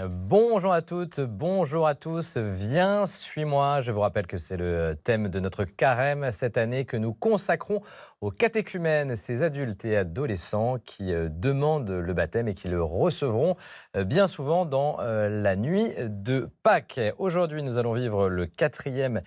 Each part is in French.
Bonjour à toutes, bonjour à tous, viens, suis-moi. Je vous rappelle que c'est le thème de notre carême cette année que nous consacrons aux catéchumènes, ces adultes et adolescents qui demandent le baptême et qui le recevront bien souvent dans la nuit de Pâques. Aujourd'hui, nous allons vivre le 4e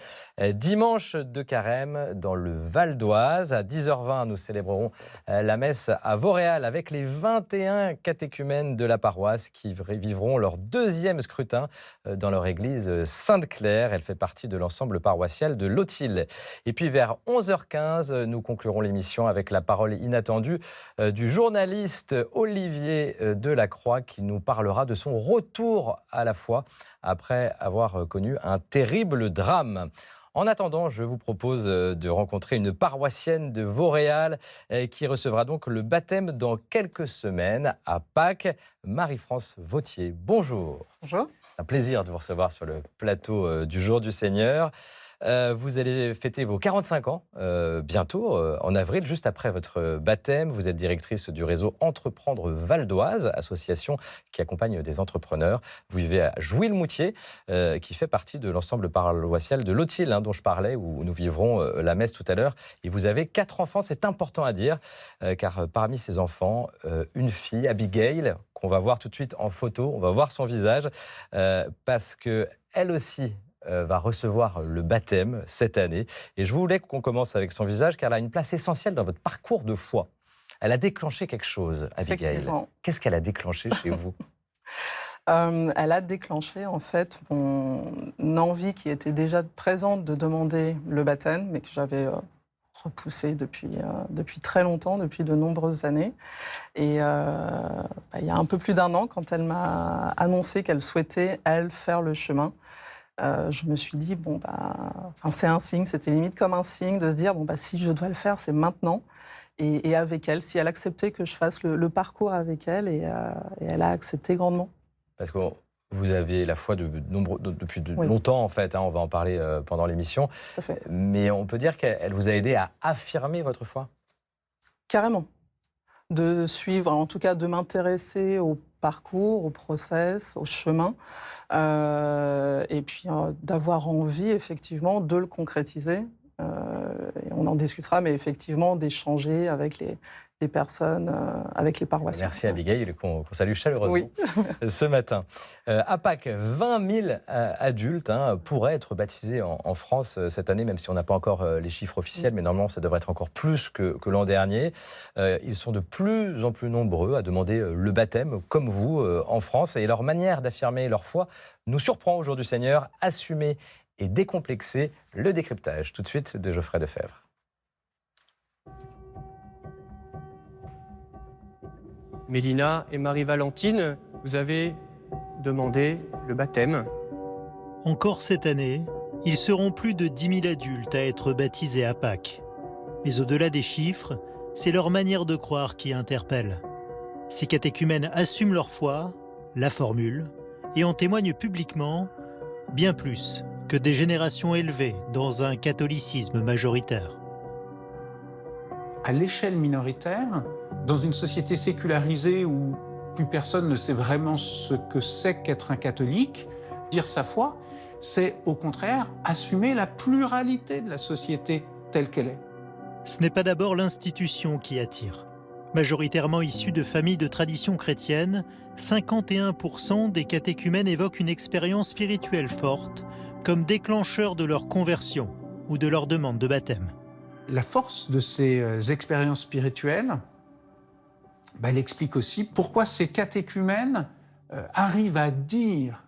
dimanche de carême dans le Val d'Oise. À 10h20, nous célébrerons la messe à Vauréal avec les 21 catéchumènes de la paroisse qui vivront leur deuxième scrutin dans leur église Sainte-Claire. Elle fait partie de l'ensemble paroissial de Lothil. Et puis vers 11h15, nous conclurons l'émission avec la parole inattendue du journaliste Olivier Delacroix qui nous parlera de son retour à la foi après avoir connu un terrible drame. En attendant, je vous propose de rencontrer une paroissienne de Vauréal qui recevra donc le baptême dans quelques semaines à Pâques. Marie-France Vautier, bonjour. Bonjour. C'est un plaisir de vous recevoir sur le plateau du Jour du Seigneur. Vous allez fêter vos 45 ans bientôt, en avril, juste après votre baptême. Vous êtes directrice du réseau Entreprendre Val d'Oise, association qui accompagne des entrepreneurs. Vous vivez à Jouy-le-Moutier, qui fait partie de l'ensemble paroissial de Lothil, dont je parlais, où nous vivrons la messe tout à l'heure. Et vous avez 4 enfants, c'est important à dire, car parmi ces enfants, une fille, Abigail, qu'on va voir tout de suite en photo, on va voir son visage, parce qu'elle aussi va recevoir le baptême cette année. Et je voulais qu'on commence avec son visage, car elle a une place essentielle dans votre parcours de foi. Elle a déclenché quelque chose, Abigail. Qu'est-ce qu'elle a déclenché chez vous ? Elle a déclenché en fait mon envie qui était déjà présente de demander le baptême, mais que j'avais repoussé depuis très longtemps, depuis de nombreuses années. Et il y a un peu plus d'1 an, quand elle m'a annoncé qu'elle souhaitait, elle, faire le chemin, je me suis dit, c'est un signe, c'était limite comme un signe de se dire, si je dois le faire, c'est maintenant. Et avec elle, si elle acceptait que je fasse le parcours avec elle, et elle a accepté grandement. Parce que vous aviez la foi depuis Oui. longtemps, en fait, on va en parler pendant l'émission. Tout à fait. Mais on peut dire qu'elle vous a aidé à affirmer votre foi ? Carrément. De suivre, en tout cas de m'intéresser au parcours, au process, au chemin, et puis d'avoir envie effectivement de le concrétiser. Et on en discutera, mais effectivement d'échanger avec les personnes, avec les paroissiens. Merci Abigail, qu'on salue chaleureusement ce matin. À Pâques, 20 000 adultes pourraient être baptisés en France cette année, même si on n'a pas encore les chiffres officiels, mais normalement ça devrait être encore plus que l'an dernier. Ils sont de plus en plus nombreux à demander le baptême, comme vous, en France, et leur manière d'affirmer leur foi nous surprend au Jour du Seigneur. Assumer et décomplexer, le décryptage tout de suite de Geoffrey Defebvre. Mélina et Marie-Valentine, vous avez demandé le baptême. Encore cette année, ils seront plus de 10 000 adultes à être baptisés à Pâques. Mais au-delà des chiffres, c'est leur manière de croire qui interpelle. Ces catéchumènes assument leur foi, la formulent et en témoignent publiquement, bien plus que des générations élevées dans un catholicisme majoritaire. À l'échelle minoritaire, dans une société sécularisée où plus personne ne sait vraiment ce que c'est qu'être un catholique, dire sa foi, c'est au contraire assumer la pluralité de la société telle qu'elle est. Ce n'est pas d'abord l'institution qui attire. Majoritairement issus de familles de tradition chrétienne, 51% des catéchumènes évoquent une expérience spirituelle forte comme déclencheur de leur conversion ou de leur demande de baptême. La force de ces expériences spirituelles, elle explique aussi pourquoi ces catéchumènes arrivent à dire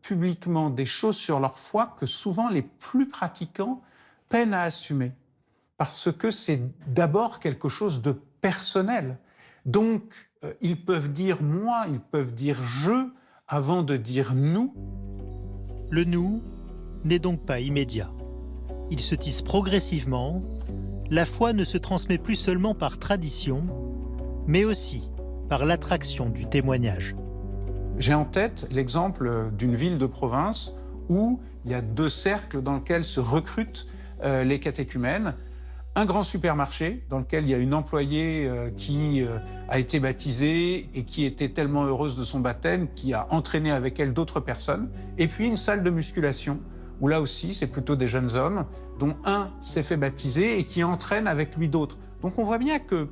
publiquement des choses sur leur foi que souvent les plus pratiquants peinent à assumer. Parce que c'est d'abord quelque chose de personnel. Donc, ils peuvent dire « moi », ils peuvent dire « je » avant de dire « nous ». Le « nous » n'est donc pas immédiat. Il se tisse progressivement. La foi ne se transmet plus seulement par tradition, mais aussi par l'attraction du témoignage. J'ai en tête l'exemple d'une ville de province où il y a 2 cercles dans lesquels se recrutent les catéchumènes. un grand supermarché dans lequel il y a une employée qui a été baptisée et qui était tellement heureuse de son baptême, qui a entraîné avec elle d'autres personnes. Et puis une salle de musculation, où là aussi, c'est plutôt des jeunes hommes, dont un s'est fait baptiser et qui entraîne avec lui d'autres. Donc on voit bien qu'il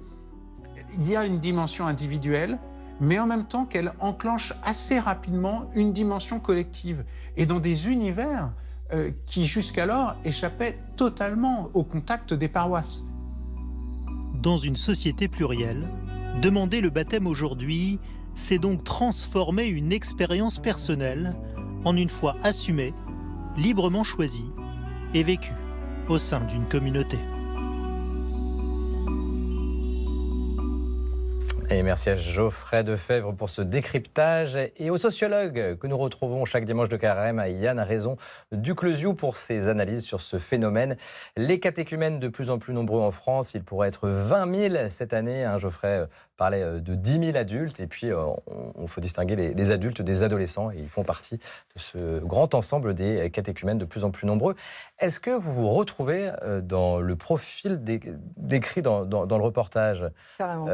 y a une dimension individuelle, mais en même temps qu'elle enclenche assez rapidement une dimension collective. Et dans des univers qui jusqu'alors échappaient totalement au contact des paroisses. Dans une société plurielle, demander le baptême aujourd'hui, c'est donc transformer une expérience personnelle en une foi assumée, librement choisie et vécue au sein d'une communauté. Et merci à Geoffrey Defebvre pour ce décryptage et aux sociologues que nous retrouvons chaque dimanche de carême, à Yann Raison Ducleuziou pour ses analyses sur ce phénomène. Les catéchumènes de plus en plus nombreux en France, il pourrait être 20 000 cette année. Geoffrey parlait de 10 000 adultes et puis on faut distinguer les adultes des adolescents et ils font partie de ce grand ensemble des catéchumènes de plus en plus nombreux. Est-ce que vous vous retrouvez dans le profil décrit dans le reportage? Carrément.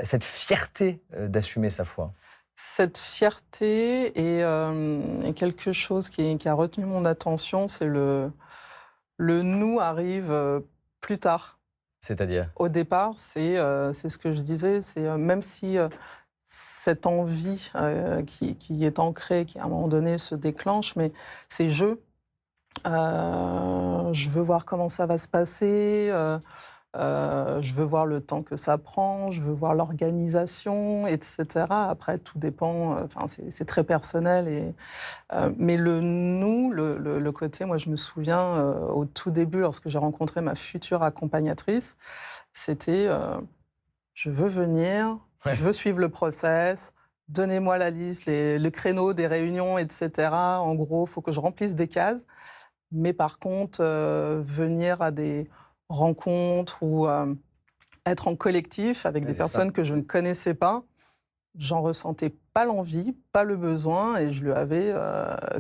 Cette fierté d'assumer sa foi. Cette fierté est quelque chose qui a retenu mon attention, c'est le nous arrive plus tard. C'est-à-dire? Au départ, c'est ce que je disais, c'est même si cette envie qui est ancrée, qui à un moment donné se déclenche, mais c'est je veux voir comment ça va se passer, je veux voir le temps que ça prend, je veux voir l'organisation, etc. Après, tout dépend, c'est très personnel. Mais le nous, le côté, moi je me souviens au tout début, lorsque j'ai rencontré ma future accompagnatrice, c'était je veux venir, je veux suivre le process, donnez-moi la liste, le créneau des réunions, etc. En gros, il faut que je remplisse des cases. Mais par contre, venir à des rencontres ou être en collectif avec des personnes que je ne connaissais pas, j'en ressentais pas l'envie, pas le besoin, et je lui avais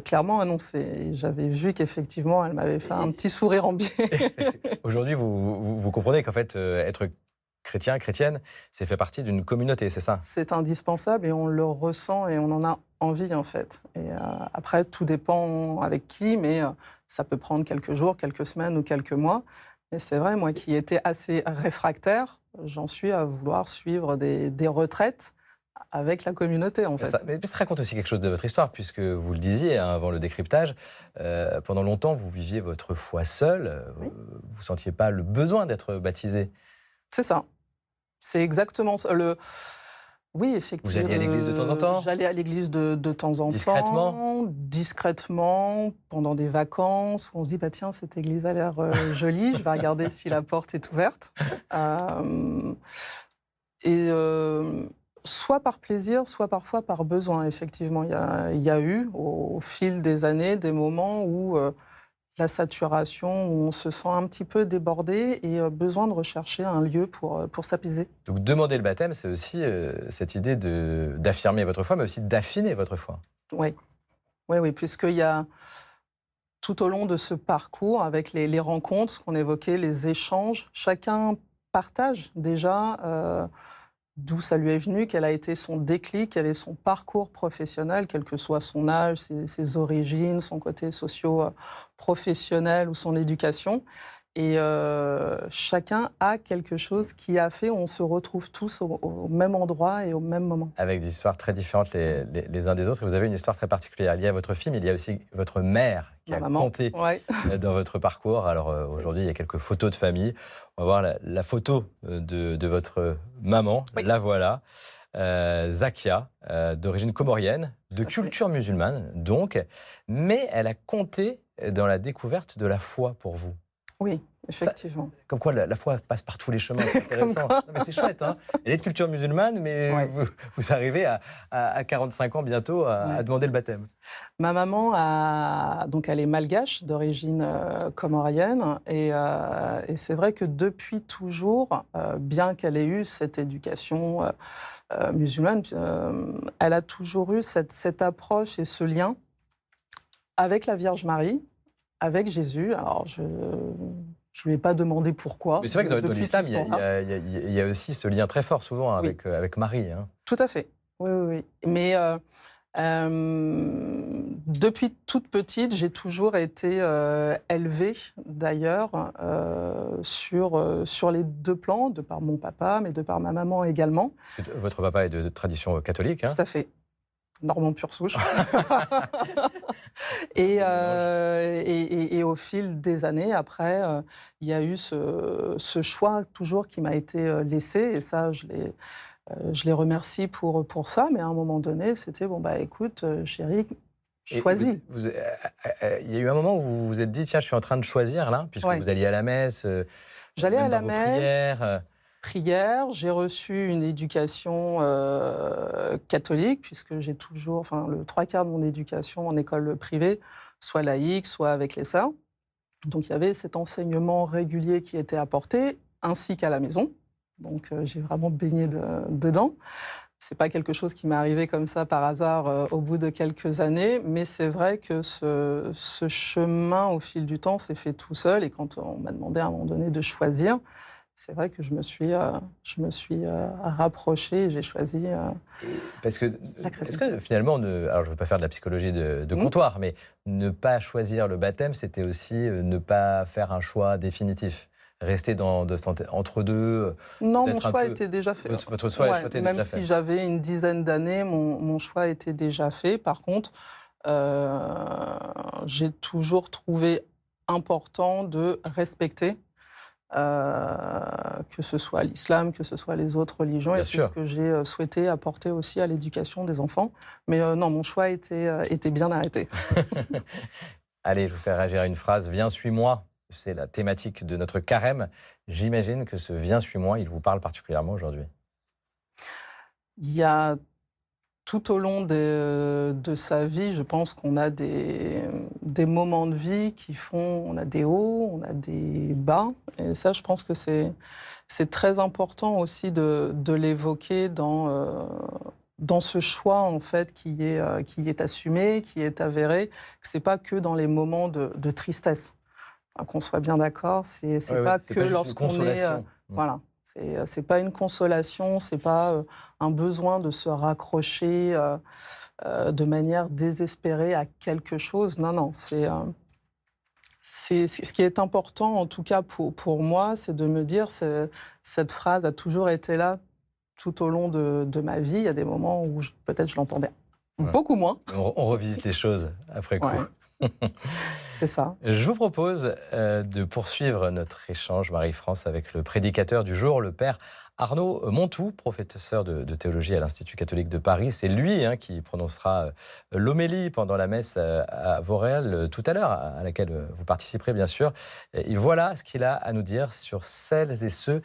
clairement annoncé. Et j'avais vu qu'effectivement, elle m'avait fait un petit sourire en biais. Aujourd'hui, vous comprenez qu'en fait, être chrétien, chrétienne, c'est fait partie d'une communauté, c'est ça? C'est indispensable et on le ressent et on en a envie en fait. Et après, tout dépend avec qui, mais ça peut prendre quelques jours, quelques semaines ou quelques mois. Mais c'est vrai, moi qui étais assez réfractaire, j'en suis à vouloir suivre des retraites avec la communauté, en fait. Mais ça raconte aussi quelque chose de votre histoire, puisque vous le disiez avant le décryptage, pendant longtemps, vous viviez votre foi seule, Oui. Vous ne sentiez pas le besoin d'être baptisé. C'est ça. C'est exactement ça. Oui, effectivement. Vous alliez à l'église de temps en temps? J'allais à l'église de temps en temps. Discrètement, pendant des vacances, où on se dit, bah, tiens, cette église a l'air jolie, je vais regarder si la porte est ouverte. Soit par plaisir, soit parfois par besoin, effectivement. Il y a eu, au fil des années, des moments où la saturation, où on se sent un petit peu débordé et besoin de rechercher un lieu pour s'apaiser. Donc demander le baptême, c'est aussi cette idée d'affirmer votre foi, mais aussi d'affiner votre foi. Oui, puisqu'il y a tout au long de ce parcours, avec les rencontres, ce qu'on évoquait, les échanges, chacun partage déjà d'où ça lui est venu, quel a été son déclic, quel est son parcours professionnel, quel que soit son âge, ses origines, son côté socio-professionnel ou son éducation. Et chacun a quelque chose qui a fait, on se retrouve tous au même endroit et au même moment. Avec des histoires très différentes les uns des autres. Et vous avez une histoire très particulière. Il y a votre film, il y a aussi votre mère qui a compté dans votre parcours. Alors aujourd'hui, il y a quelques photos de famille. On va voir la photo de votre maman. Oui. La voilà. Zakia, d'origine comorienne, de culture musulmane donc. Mais elle a compté dans la découverte de la foi pour vous. Oui, effectivement. Comme quoi, la foi passe par tous les chemins, c'est intéressant. Non, mais c'est chouette, hein. Elle est de culture musulmane, mais vous arrivez à 45 ans bientôt à demander le baptême. Ma maman, donc elle est malgache, d'origine comorienne, et c'est vrai que depuis toujours, bien qu'elle ait eu cette éducation musulmane, elle a toujours eu cette approche et ce lien avec la Vierge Marie, avec Jésus. Alors, Je lui ai pas demandé pourquoi. Mais c'est vrai que dans depuis l'islam, tout il ce y, a- il y temps-là. a- il y a- il y a aussi ce lien très fort souvent Oui. avec Marie, hein. Tout à fait. Oui, oui, oui. Mais depuis toute petite, j'ai toujours été élevée, d'ailleurs, sur les deux plans, de par mon papa, mais de par ma maman également. Votre papa est de tradition catholique, hein. Tout à fait. Normand pure souche. Et au fil des années, après, il y a eu ce choix toujours qui m'a été laissé. Et ça, je les remercie pour ça. Mais à un moment donné, c'était, bon, bah écoute, chérie, Et choisis. il y a eu un moment où vous vous êtes dit, tiens, je suis en train de choisir là, puisque Ouais. vous alliez à la messe, J'allais même à dans la vos messe. prières. Prière, j'ai reçu une éducation catholique, puisque j'ai toujours, enfin, le 3/4 de mon éducation en école privée, soit laïque, soit avec les sœurs. Donc il y avait cet enseignement régulier qui était apporté, ainsi qu'à la maison. Donc j'ai vraiment baigné dedans. C'est pas quelque chose qui m'est arrivé comme ça par hasard au bout de quelques années, mais c'est vrai que ce chemin, au fil du temps, s'est fait tout seul. Et quand on m'a demandé à un moment donné de choisir, c'est vrai que je me suis rapprochée et j'ai choisi Parce que, la est-ce chrétienté. que finalement, alors je ne veux pas faire de la psychologie de Mmh. comptoir, mais ne pas choisir le baptême, c'était aussi ne pas faire un choix définitif, rester entre deux, Non, mon peut-être un choix peu. était déjà fait. Votre choix Ouais, était même déjà si fait. j'avais une dizaine d'années, mon choix était déjà fait. Par contre, j'ai toujours trouvé important de respecter, que ce soit l'islam, que ce soit les autres religions. Bien Et c'est sûr. ce que j'ai souhaité apporter aussi à l'éducation des enfants. Mais non, mon choix était bien arrêté. Allez, je vous fais réagir à une phrase. Viens, suis-moi. C'est la thématique de notre carême. J'imagine que ce viens, suis-moi, il vous parle particulièrement aujourd'hui. Il y a tout au long de sa vie, je pense qu'on a des moments de vie qui font, on a des hauts, on a des bas. Et ça, je pense que c'est très important aussi de l'évoquer dans ce choix, en fait, qui est assumé, qui est avéré, que c'est pas que dans les moments de tristesse. Hein, qu'on soit bien d'accord, c'est Ouais, pas c'est que pas juste une lorsqu'on est... consolation. voilà. C'est pas une consolation, c'est pas un besoin de se raccrocher de manière désespérée à quelque chose. Non, non, c'est ce qui est important, en tout cas pour moi, c'est de me dire, cette phrase a toujours été là tout au long de ma vie. Il y a des moments où peut-être je l'entendais Ouais. beaucoup moins. On revisite les choses après coup. Ouais. C'est ça. Je vous propose de poursuivre notre échange, Marie-France, avec le prédicateur du jour, le père Arnaud Montou, professeur de théologie à l'Institut catholique de Paris. C'est lui qui prononcera l'homélie pendant la messe à Vauréal tout à l'heure, à laquelle vous participerez bien sûr. Et voilà ce qu'il a à nous dire sur celles et ceux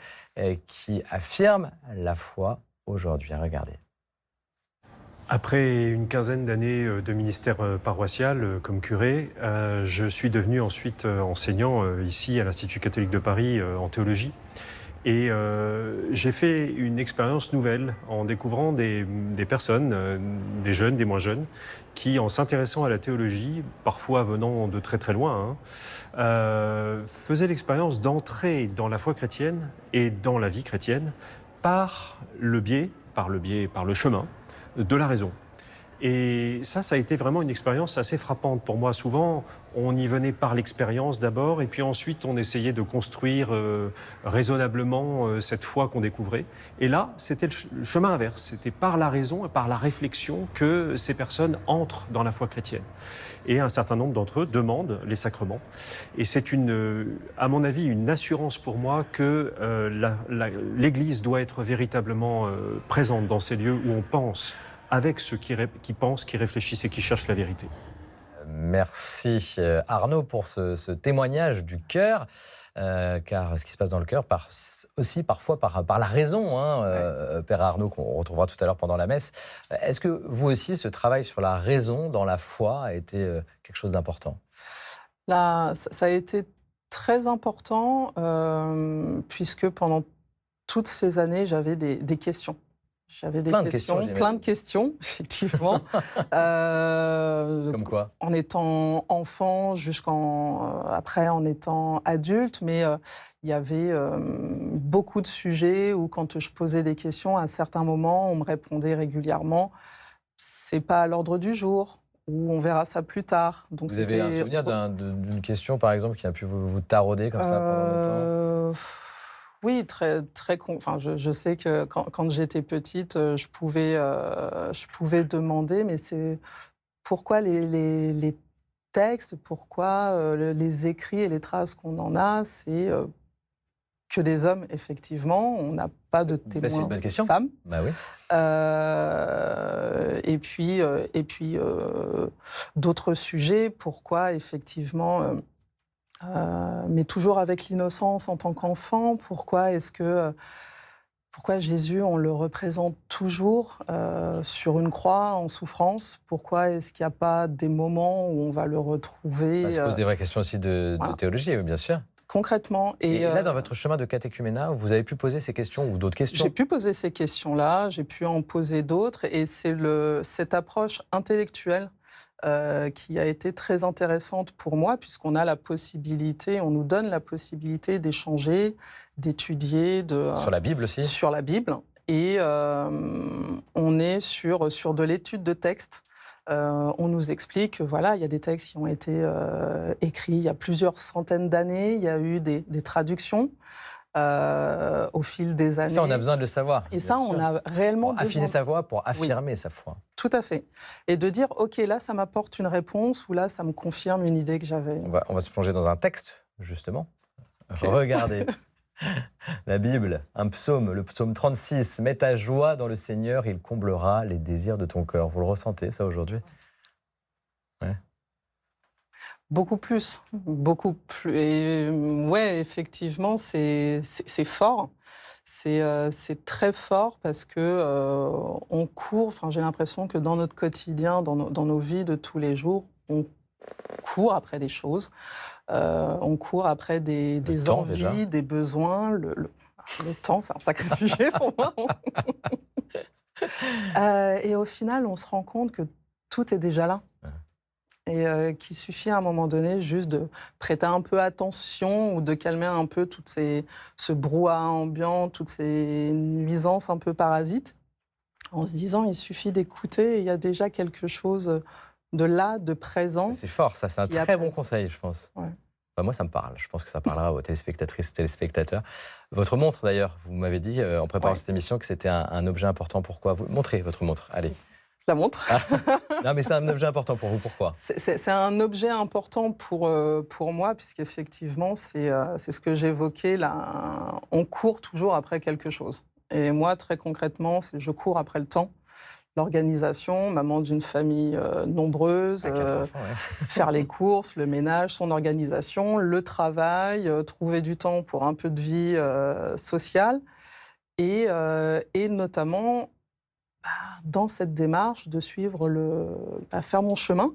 qui affirment la foi aujourd'hui. Regardez. Après une quinzaine d'années de ministère paroissial comme curé, je suis devenu ensuite enseignant ici à l'Institut catholique de Paris en théologie. Et j'ai fait une expérience nouvelle en découvrant des personnes, des jeunes, des moins jeunes, qui, en s'intéressant à la théologie, parfois venant de très très loin, faisaient l'expérience d'entrer dans la foi chrétienne et dans la vie chrétienne par le chemin de la raison. Et ça a été vraiment une expérience assez frappante pour moi. Souvent, on y venait par l'expérience d'abord, et puis ensuite on essayait de construire raisonnablement cette foi qu'on découvrait. Et là, c'était le chemin inverse. C'était par la raison et par la réflexion que ces personnes entrent dans la foi chrétienne. Et un certain nombre d'entre eux demandent les sacrements. Et c'est à mon avis, une assurance pour moi que l'Église doit être véritablement présente dans ces lieux où on pense avec ceux qui pensent, qui réfléchissent et qui cherchent la vérité. Merci Arnaud pour ce témoignage du cœur, car ce qui se passe dans le cœur passe aussi parfois par la raison, Père Arnaud, qu'on retrouvera tout à l'heure pendant la messe. Est-ce que vous aussi, ce travail sur la raison dans la foi a été quelque chose d'important ? Là, ça a été très important, puisque pendant toutes ces années, j'avais des questions. J'avais des Plein de questions, questions, plein de questions, effectivement. Comme quoi? En étant enfant après en étant adulte, mais il y avait beaucoup de sujets où quand je posais des questions, à un certain moment, on me répondait régulièrement « c'est pas à l'ordre du jour » ou « on verra ça plus tard ». Donc Vous avez un souvenir d'une question, par exemple, qui a pu vous tarauder comme ça pendant longtemps? Oui, enfin, je sais que quand j'étais petite, je pouvais demander, mais c'est pourquoi les textes, pourquoi les écrits et les traces qu'on en a, c'est que des hommes, effectivement. On n'a pas de C'est une témoins bonne question. femmes. Bah oui. Et puis, d'autres sujets, pourquoi, effectivement... mais toujours avec l'innocence en tant qu'enfant. Pourquoi Jésus, on le représente toujours sur une croix, en souffrance? Pourquoi est-ce qu'il n'y a pas des moments où on va le retrouver Ça se pose des vraies questions aussi de voilà. théologie, oui, bien sûr. concrètement? Et là, dans votre chemin de catéchuménat, vous avez pu poser ces questions ou d'autres questions? J'ai pu poser ces questions-là, j'ai pu en poser d'autres, et c'est cette approche intellectuelle qui a été très intéressante pour moi, puisqu'on a la possibilité, on nous donne la possibilité d'échanger, d'étudier, Sur la Bible aussi? sur la Bible. Et on est sur de l'étude de textes. On nous explique que voilà, il y a des textes qui ont été écrits il y a plusieurs centaines d'années, il y a eu des traductions au fil des années. Ça, on a besoin de le savoir. Et ça, on a réellement pour affiner besoin. sa voix, pour affirmer sa foi. Tout à fait. Et de dire, OK, là, ça m'apporte une réponse, ou là, ça me confirme une idée que j'avais. On va se plonger dans un texte, justement. Okay. Regardez. La Bible, un psaume, le psaume 36. « Mets ta joie dans le Seigneur, il comblera les désirs de ton cœur ». Vous le ressentez, ça, aujourd'hui? Ouais. Beaucoup plus. Et ouais, effectivement, c'est fort. C'est très fort parce que on court. Enfin, j'ai l'impression que dans notre quotidien, dans nos vies de tous les jours, on court après des choses. On court après des envies, déjà. Des besoins. Le temps, c'est un sacré sujet pour moi. Et au final, on se rend compte que tout est déjà là. Et qu'il suffit à un moment donné juste de prêter un peu attention ou de calmer un peu ce brouhaha ambiant, toutes ces nuisances un peu parasites, en se disant il suffit d'écouter et il y a déjà quelque chose de là, de présent. C'est fort, ça, c'est un très bon conseil, je pense. Ouais. Enfin, moi, ça me parle. Je pense que ça parlera aux téléspectatrices et téléspectateurs. Votre montre, d'ailleurs, vous m'avez dit en préparant cette émission que c'était un objet important. Pourquoi? Vous montrez votre montre, allez. La montre. Non, mais c'est un objet important pour vous. Pourquoi? C'est un objet important pour moi, puisqu'effectivement, c'est ce que j'évoquais là. On court toujours après quelque chose. Et moi, très concrètement, je cours après le temps, l'organisation, maman d'une famille nombreuse, enfants, faire les courses, le ménage, son organisation, le travail, trouver du temps pour un peu de vie sociale. Et notamment... dans cette démarche de suivre faire mon chemin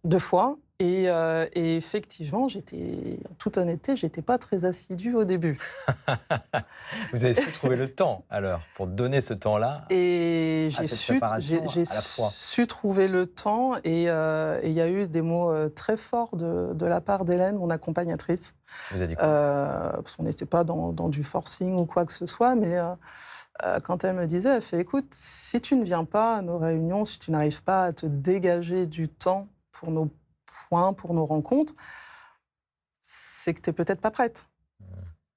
de foi. Et effectivement, en toute honnêteté, j'étais pas très assidue au début. Vous avez su trouver le temps alors pour donner ce temps-là. Et j'ai su trouver le temps. Et il y a eu des mots très forts de la part d'Hélène, mon accompagnatrice. Vous avez dit quoi? Parce qu'on n'était pas dans du forcing ou quoi que ce soit, mais quand elle me disait, elle fait, écoute, si tu ne viens pas à nos réunions, si tu n'arrives pas à te dégager du temps pour nos points, pour nos rencontres, c'est que tu n'es peut-être pas prête.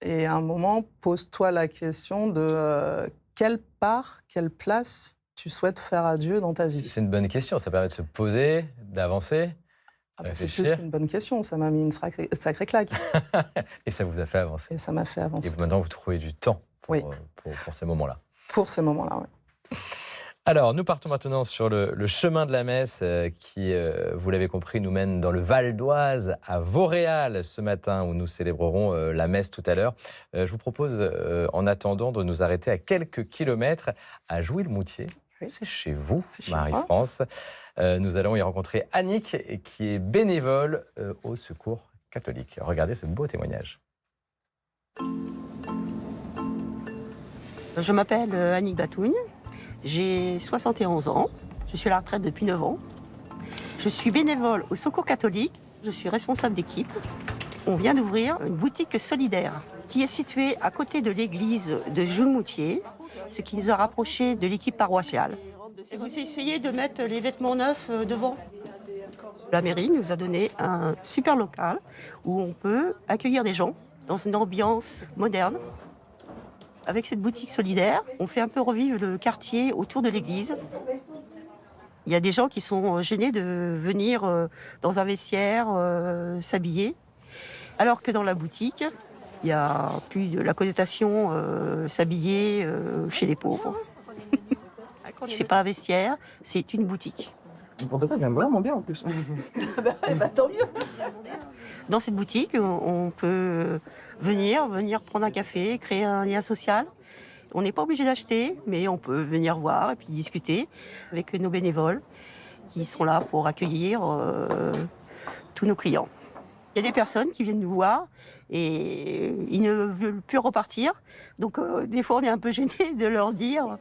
Et à un moment, pose-toi la question de quelle place tu souhaites faire à Dieu dans ta vie. C'est une bonne question, ça permet de se poser, d'avancer. C'est plus qu'une bonne question, ça m'a mis une sacrée claque. Et ça vous a fait avancer. Et ça m'a fait avancer. Et maintenant, vous trouvez du temps pour ces moments-là. Pour ces moments-là, oui. Alors, nous partons maintenant sur le chemin de la messe qui, vous l'avez compris, nous mène dans le Val d'Oise, à Vauréal, ce matin, où nous célébrerons la messe tout à l'heure. Je vous propose, en attendant, de nous arrêter à quelques kilomètres à Jouy-le-Moutier. Oui. C'est chez vous, Marie-France. Nous allons y rencontrer Annick, qui est bénévole au Secours catholique. Regardez ce beau témoignage. Je m'appelle Annick Batougne, j'ai 71 ans, je suis à la retraite depuis 9 ans. Je suis bénévole au Secours catholique, je suis responsable d'équipe. On vient d'ouvrir une boutique solidaire qui est située à côté de l'église de Jules-Moutier, ce qui nous a rapprochés de l'équipe paroissiale. Et vous essayez de mettre les vêtements neufs devant. La mairie nous a donné un super local où on peut accueillir des gens dans une ambiance moderne. Avec cette boutique solidaire, on fait un peu revivre le quartier autour de l'église. Il y a des gens qui sont gênés de venir dans un vestiaire s'habiller, alors que dans la boutique, il n'y a plus de la connotation s'habiller chez les pauvres. C'est pas un vestiaire, c'est une boutique. Pour de vrai, j'aime vraiment bien en plus. Tant mieux. Dans cette boutique, on peut venir prendre un café, créer un lien social. On n'est pas obligé d'acheter, mais on peut venir voir et puis discuter avec nos bénévoles qui sont là pour accueillir tous nos clients. Il y a des personnes qui viennent nous voir et ils ne veulent plus repartir. Donc des fois, on est un peu gêné de leur dire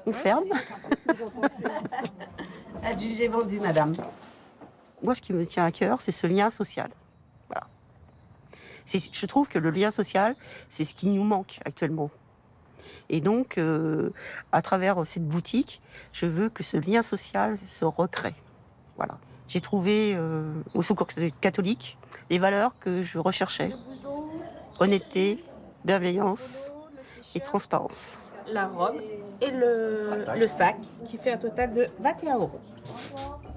on ferme. J'ai vendu, madame. Moi, ce qui me tient à cœur, c'est ce lien social. Voilà. Je trouve que le lien social, c'est ce qui nous manque actuellement. Et donc, à travers cette boutique, je veux que ce lien social se recrée. Voilà. J'ai trouvé au Secours catholique les valeurs que je recherchais. Honnêteté, bienveillance et transparence. La robe et le sac, qui fait un total de 21 €.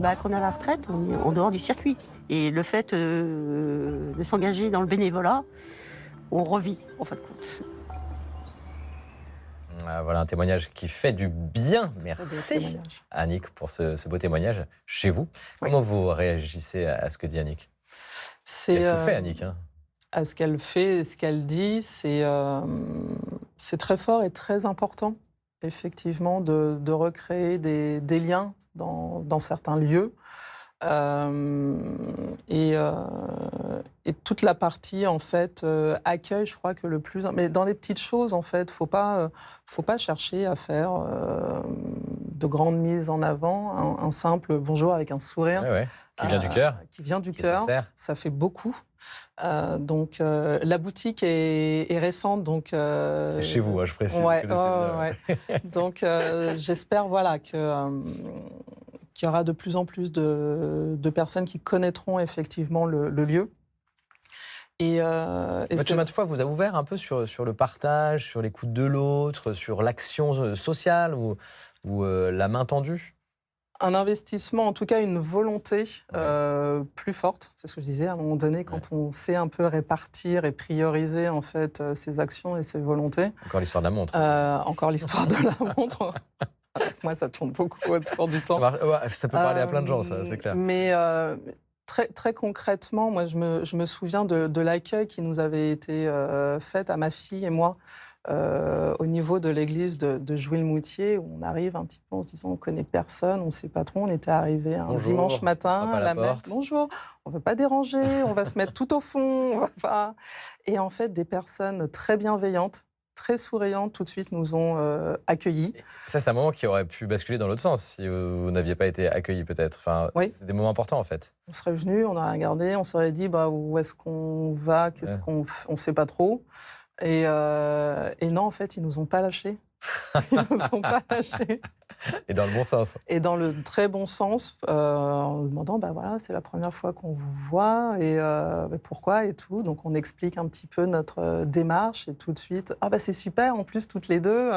Quand on est à la retraite, on est en dehors du circuit. Et le fait de s'engager dans le bénévolat, on revit, en fin de compte. Voilà un témoignage qui fait du bien. Merci Annick pour ce beau témoignage chez vous. Oui. Comment vous réagissez à ce que dit Annick? C'est ce que fait Annick à ce qu'elle fait, ce qu'elle dit, c'est très fort et très important, effectivement, de recréer des liens dans certains lieux. Et toute la partie en fait accueil, je crois que le plus, mais dans les petites choses en fait, faut pas chercher à faire de grandes mises en avant, un simple bonjour avec un sourire. Ouais. Qui vient du cœur. Qui vient du cœur. Ça fait beaucoup. Donc la boutique est récente, donc c'est chez vous, je précise. Ouais. Donc j'espère voilà que qu'il y aura de plus en plus de personnes qui connaîtront effectivement le lieu. Chemin de foi vous a ouvert un peu sur le partage, sur l'écoute de l'autre, sur l'action sociale ou la main tendue? Un investissement, en tout cas une volonté plus forte. C'est ce que je disais à un moment donné, quand on sait un peu répartir et prioriser en fait ses actions et ses volontés. Encore l'histoire de la montre. Encore l'histoire de la montre. Moi, ça tourne beaucoup autour du temps. Ça peut parler à plein de gens, ça, c'est clair. Mais très concrètement, moi, je me souviens de l'accueil qui nous avait été fait à ma fille et moi au niveau de l'église de Jouy-le-Moutier, où on arrive un petit peu en se disant on ne connaît personne, on ne sait pas trop. On était arrivé un dimanche matin à la mère. Bonjour, on ne veut pas déranger, on va se mettre tout au fond. Et en fait, des personnes très bienveillantes, très souriantes, tout de suite nous ont accueillis. Ça, c'est un moment qui aurait pu basculer dans l'autre sens si vous n'aviez pas été accueillis peut-être. Enfin, oui. C'est des moments importants en fait. On serait venu, on aurait regardé, on s'aurait dit où est-ce qu'on va, qu'est-ce qu'on fait, on ne sait pas trop. Et non, en fait, ils ne nous ont pas lâchés. Ils nous ont pas lâchés. Et dans le bon sens. Et dans le très bon sens, en nous demandant, voilà, c'est la première fois qu'on vous voit, et pourquoi et tout. Donc, on explique un petit peu notre démarche, et tout de suite, c'est super, en plus, toutes les deux.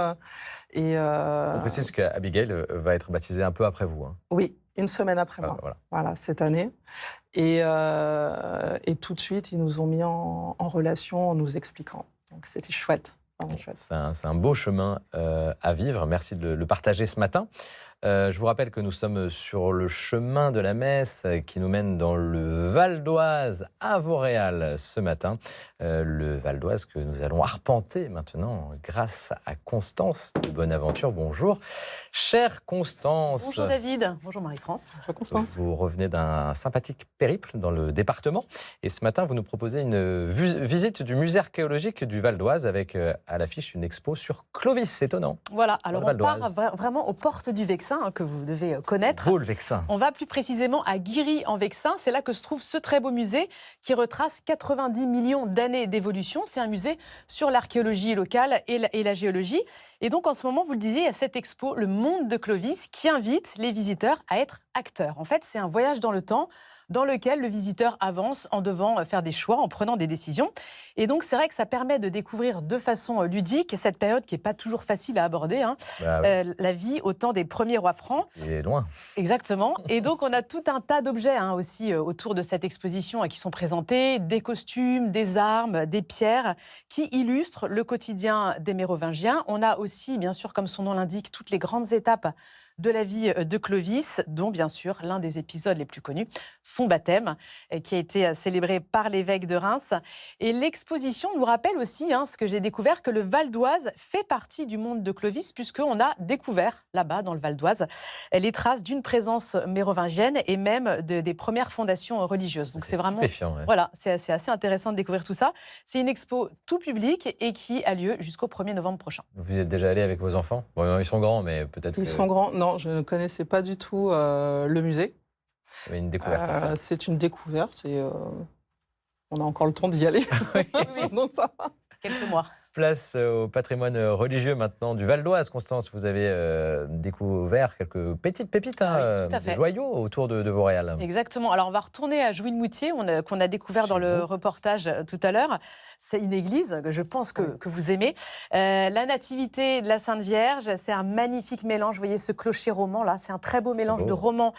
On précise qu'Abigail va être baptisée un peu après vous. Oui, une semaine après moi. Voilà, cette année. Et tout de suite, ils nous ont mis en relation en nous expliquant. Donc, c'était chouette. C'est un beau chemin à vivre. Merci de le partager ce matin. Je vous rappelle que nous sommes sur le chemin de la messe qui nous mène dans le Val d'Oise à Vauréal ce matin. Le Val d'Oise que nous allons arpenter maintenant grâce à Constance de Bonaventure. Bonjour. Chère Constance, Bonjour David, bonjour Marie-France. Bonjour Constance. vous revenez d'un sympathique périple dans le département et ce matin vous nous proposez une visite du musée archéologique du Val d'Oise avec à l'affiche une expo sur Clovis, étonnant. Voilà, alors Dans le on part Val-d'Oise. vraiment aux portes du Vexin, que vous devez connaître. Beau le Vexin. On va plus précisément à Guiry-en-Vexin. C'est là que se trouve ce très beau musée qui retrace 90 millions d'années d'évolution. C'est un musée sur l'archéologie locale et la géologie. Et donc, en ce moment, vous le disiez, il y a cette expo, Le Monde de Clovis, qui invite les visiteurs à être acteurs. En fait, c'est un voyage dans le temps dans lequel le visiteur avance en devant faire des choix, en prenant des décisions. Et donc, c'est vrai que ça permet de découvrir de façon ludique cette période qui n'est pas toujours facile à aborder, hein, Bah oui, la vie au temps des premiers rois francs. c'est loin. Exactement. Et donc, on a tout un tas d'objets aussi autour de cette exposition qui sont présentés, des costumes, des armes, des pierres qui illustrent le quotidien des Mérovingiens. On a aussi, bien sûr, comme son nom l'indique, toutes les grandes étapes de la vie de Clovis, dont bien sûr l'un des épisodes les plus connus, son baptême, qui a été célébré par l'évêque de Reims. Et l'exposition nous rappelle aussi, ce que j'ai découvert, que le Val d'Oise fait partie du monde de Clovis, puisqu'on a découvert là-bas, dans le Val d'Oise, les traces d'une présence mérovingienne et même des premières fondations religieuses. Donc c'est vraiment... stupéfiant, ouais. Voilà, c'est assez intéressant de découvrir tout ça. C'est une expo tout public et qui a lieu jusqu'au 1er novembre prochain. Vous y êtes déjà allé avec vos enfants? Bon, ils sont grands, mais peut-être Ils que sont grands. Non, je ne connaissais pas du tout le musée. vous avez une découverte à faire. C'est une découverte et on a encore le temps d'y aller. Donc ça va. Quelques mois. Place au patrimoine religieux maintenant du Val d'Oise. Constance, vous avez découvert quelques petites pépites, Ah oui, tout à des fait. joyaux autour de Vauréal. Exactement. Alors, on va retourner à Jouy-le-Moutier, qu'on a découvert dans le reportage tout à l'heure. C'est une église que je pense que vous aimez. La Nativité de la Sainte Vierge, c'est un magnifique mélange. Vous voyez ce clocher roman, là, c'est un très beau mélange de roman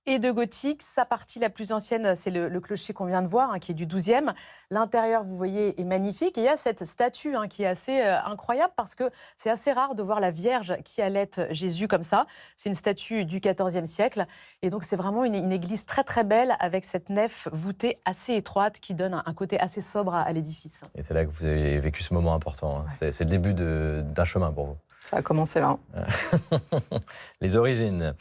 et de gothique. Sa partie la plus ancienne, c'est le clocher qu'on vient de voir, qui est du 12e. L'intérieur, vous voyez, est magnifique. Et il y a cette statue qui est assez incroyable parce que c'est assez rare de voir la Vierge qui allait Jésus comme ça. C'est une statue du XIVe siècle. Et donc, c'est vraiment une église très, très belle avec cette nef voûtée assez étroite qui donne un côté assez sobre à l'édifice. Et c'est là que vous avez vécu ce moment important. C'est le début d'un chemin pour vous. Ça a commencé là. Les origines.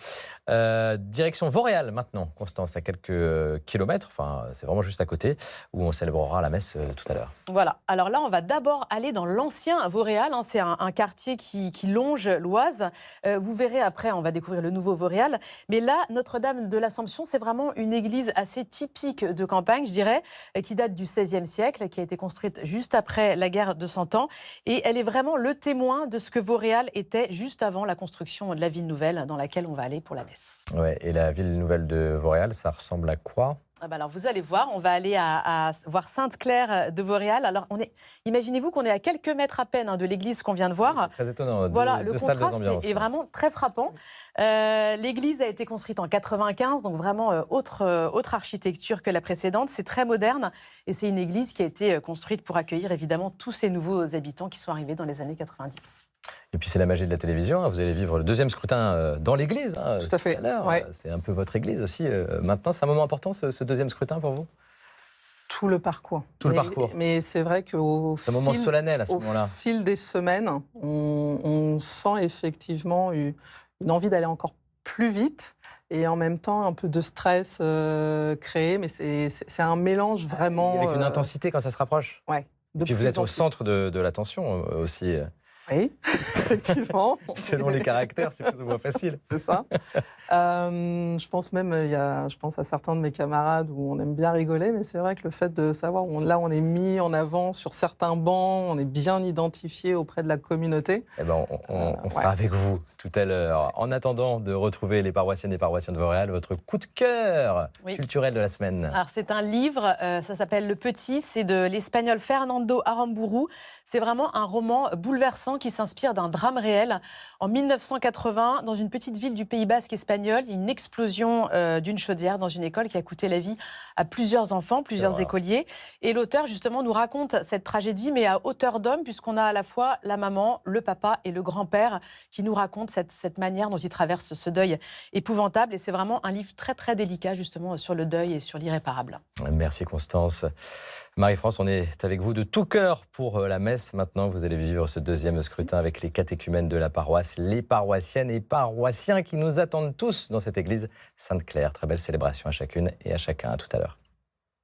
Direction Vauréal maintenant, Constance, à quelques kilomètres, enfin c'est vraiment juste à côté, où on célébrera la messe tout à l'heure. Voilà, alors là on va d'abord aller dans l'ancien Vauréal, c'est un quartier qui longe l'Oise. Vous verrez après, on va découvrir le nouveau Vauréal. Mais là, Notre-Dame de l'Assomption, c'est vraiment une église assez typique de campagne, je dirais, qui date du XVIe siècle, qui a été construite juste après la guerre de 100 ans. Et elle est vraiment le témoin de ce que Vauréal était juste avant la construction de la ville nouvelle dans laquelle on va aller pour la messe. Ouais, et la ville nouvelle de Vauréal, ça ressemble à quoi? Alors vous allez voir, on va aller à voir Sainte-Claire de Vauréal. Alors imaginez-vous qu'on est à quelques mètres à peine de l'église qu'on vient de voir. C'est très étonnant. Voilà, le deux salles, deux contraste ambiances. est vraiment très frappant. L'église a été construite en 95, donc vraiment autre architecture que la précédente. C'est très moderne et c'est une église qui a été construite pour accueillir évidemment tous ces nouveaux habitants qui sont arrivés dans les années 90. Et puis c'est la magie de la télévision. Vous allez vivre le deuxième scrutin dans l'église. Tout à fait. Ouais. C'est un peu votre église aussi. Maintenant, c'est un moment important ce deuxième scrutin pour vous? Tout le parcours. Tout le parcours. Mais c'est vrai c'est un moment solennel à ce moment-là. Au fil des semaines, on sent effectivement une envie d'aller encore plus vite et en même temps un peu de stress créé. Mais c'est un mélange vraiment... Avec une intensité quand ça se rapproche. Ouais. Puis vous êtes au centre de l'attention aussi. Oui, effectivement. Selon les caractères, c'est plus ou moins facile. C'est ça. Je pense même, je pense à certains de mes camarades où on aime bien rigoler, mais c'est vrai que le fait de savoir là on est mis en avant sur certains bancs, on est bien identifié auprès de la communauté. Eh ben, on sera avec vous tout à l'heure. En attendant de retrouver les paroissiennes et paroissiens de Vauréal, votre coup de cœur culturel de la semaine. Alors c'est un livre, ça s'appelle Le Petit, c'est de l'espagnol Fernando Aramburu. C'est vraiment un roman bouleversant qui s'inspire d'un drame réel. En 1980, dans une petite ville du Pays Basque espagnol, il y a une explosion d'une chaudière dans une école qui a coûté la vie à plusieurs enfants, plusieurs écoliers. Et l'auteur, justement, nous raconte cette tragédie, mais à hauteur d'homme, puisqu'on a à la fois la maman, le papa et le grand-père qui nous racontent cette manière dont ils traversent ce deuil épouvantable. Et c'est vraiment un livre très, très délicat, justement, sur le deuil et sur l'irréparable. Merci, Constance. Marie-France, on est avec vous de tout cœur pour la messe. Maintenant, vous allez vivre ce deuxième scrutin avec les catéchumènes de la paroisse, les paroissiennes et paroissiens qui nous attendent tous dans cette église Sainte-Claire. Très belle célébration à chacune et à chacun. À tout à l'heure.